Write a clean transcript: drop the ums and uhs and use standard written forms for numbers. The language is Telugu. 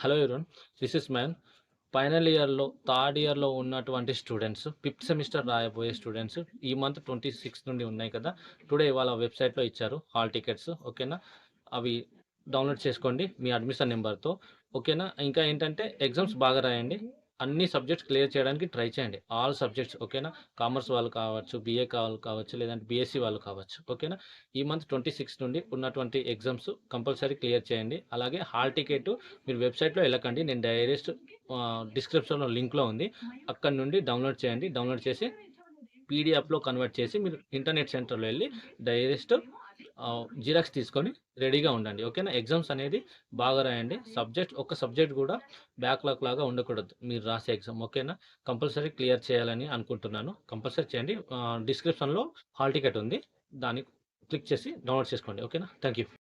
Hello everyone. This is man. Final ఇయర్‌లో, థర్డ్ ఇయర్‌లో ఉన్నటువంటి స్టూడెంట్స్, ఫిఫ్త్ సెమిస్టర్ రాయబోయే స్టూడెంట్స్ ఈ మంత్ 26 నుండి ఉన్నాయి కదా! టుడే వాళ్ళ వెబ్‌సైట్‌లో ఇచ్చారు హాల్ టికెట్స్. ఓకేనా? అవి డౌన్‌లోడ్ చేసుకోండి మీ అడ్మిషన్ నెంబర్‌తో. ఓకేనా? ఇంకా ఏంటంటే ఎగ్జామ్స్ బాగా రాయండి. అన్ని సబ్జెక్ట్స్ క్లియర్ చేయడానికి ట్రై చేయండి. ఆల్ సబ్జెక్ట్స్ ఓకేనా? కామర్స్ వాళ్ళు కావచ్చు, బీఏ వాళ్ళు కావచ్చు, లేదంటే బీఎస్సీ వాళ్ళు కావచ్చు. ఓకేనా? ఈ మంత్ 26 నుండి ఉన్నటువంటి ఎగ్జామ్స్ కంపల్సరీ క్లియర్ చేయండి. అలాగే హాల్ టికెట్ మీరు వెబ్‌సైట్‌లో ఎళ్ళకండి. నేను డైరెక్ట్ డిస్క్రిప్షన్‌లో లింక్‌లో ఉంది. అక్కడి నుండి డౌన్‌లోడ్ చేయండి. డౌన్‌లోడ్ చేసి పీడీఎఫ్‌లో కన్వర్ట్ చేసి మీరు ఇంటర్నెట్ సెంటర్‌లో ఎళ్లి డైరెక్ట్ జిరాక్స్ తీసుకొని రెడీగా ఉండండి. ఓకేనా? ఎగ్జామ్స్ అనేది బాగా రాయండి. ఒక్క సబ్జెక్ట్ కూడా బ్యాక్‌లాగ్ లాగా ఉండకూడదు మీరు రాసే ఎగ్జామ్. ఓకేనా? కంపల్సరీ క్లియర్ చేయాలని అనుకుంటున్నాను. కంపల్సరీ చేయండి. డిస్క్రిప్షన్‌లో హాల్ టికెట్ ఉంది. దాన్ని క్లిక్ చేసి డౌన్‌లోడ్ చేసుకోండి. ఓకేనా? Thank you.